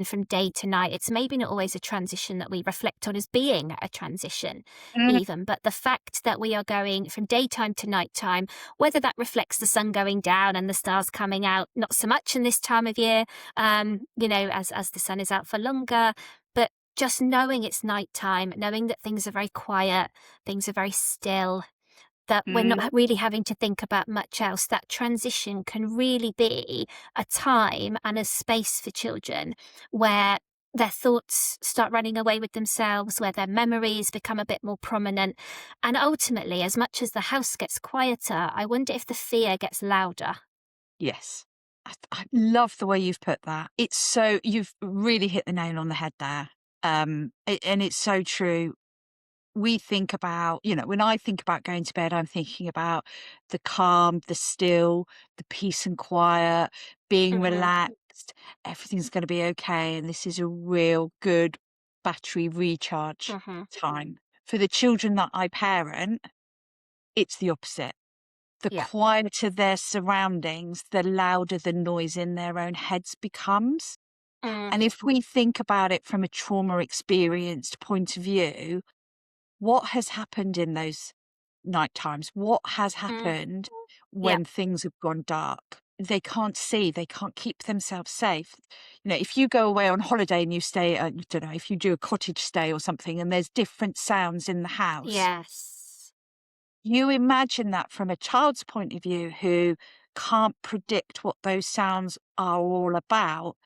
from day to night. It's maybe not always a transition that we reflect on as being a transition, Mm, even, but the fact that we are going from daytime to nighttime, whether that reflects the sun going down and the stars coming out, not so much in this time of year, as the sun is out for longer, but just knowing it's nighttime, knowing that things are very quiet, things are very still, that we're mm, not really having to think about much else. That transition can really be a time and a space for children where their thoughts start running away with themselves, where their memories become a bit more prominent. And ultimately, as much as the house gets quieter, I wonder if the fear gets louder. yes. I love the way you've put that. It's so you've really hit the nail on the head there. And it's so true. We think about, when I think about going to bed, I'm thinking about the calm, the still, the peace and quiet, being Mhm, relaxed. Everything's going to be okay. And this is a real good battery recharge mhm. time. For the children that I parent, it's the opposite. The Yeah. quieter their surroundings, the louder the noise in their own heads becomes. Mm, And if we think about it from a trauma experienced point of view, what has happened in those night times? What has mm. happened Yeah. when things have gone dark? They can't see, they can't keep themselves safe. If you go away on holiday and you stay, I don't know, if you do a cottage stay or something and there's different sounds in the house, Yes. you imagine that from a child's point of view who can't predict what those sounds are all about.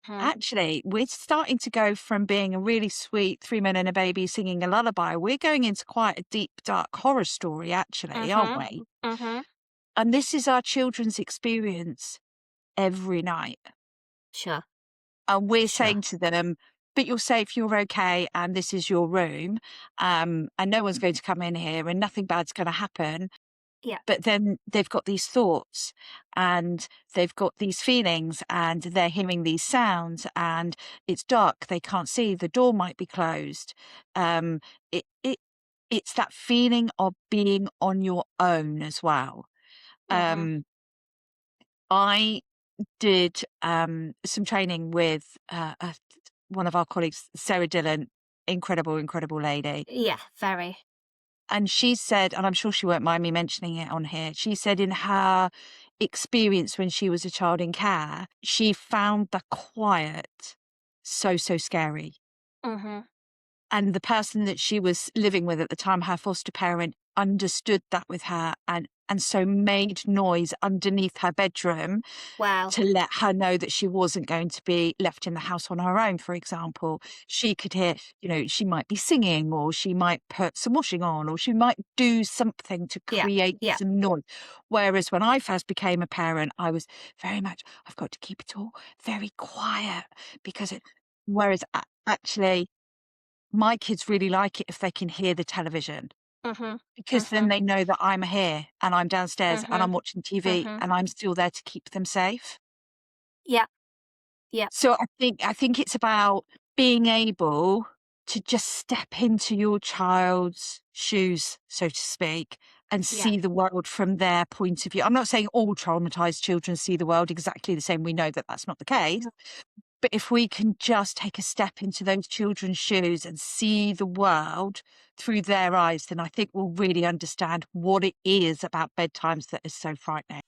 Mhm, Actually, we're starting to go from being a really sweet three men and a baby singing a lullaby. We're going into quite a deep, dark horror story, actually, aren't mhm, we? mhm. And this is our children's experience every night. Sure, And we're sure. saying to them, but you're safe, you're okay, and this is your room. And no one's going to come in here and nothing bad's going to happen. Yeah. But then they've got these thoughts and they've got these feelings and they're hearing these sounds and it's dark, they can't see, the door might be closed. Um, it, it, it's that feeling of being on your own as well. Mhm. Um, I did some training with one of our colleagues, Sarah Dillon, incredible, incredible lady. Yeah, very. And she said, and I'm sure she won't mind me mentioning it on here, she said in her experience when she was a child in care, she found the quiet so, so scary. Mhm. And the person that she was living with at the time, her foster parent, understood that with her and so made noise underneath her bedroom Wow. to let her know that she wasn't going to be left in the house on her own, for example. She could hear, she might be singing or she might put some washing on or she might do something to Yeah, create yeah, some noise. Whereas when I first became a parent, I was very much, I've got to keep it all very quiet because whereas actually my kids really like it if they can hear the television mhm, because then mhm, they know that I'm here and I'm downstairs and mhm, I'm watching TV mhm. and I'm still there to keep them safe. Yeah, yeah, So I think it's about being able to just step into your child's shoes, so to speak, and yeah, see the world from their point of view. I'm not saying all traumatized children see the world exactly the same. We know that that's not the case. But if we can just take a step into those children's shoes and see the world through their eyes, then I think we'll really understand what it is about bedtimes that is so frightening.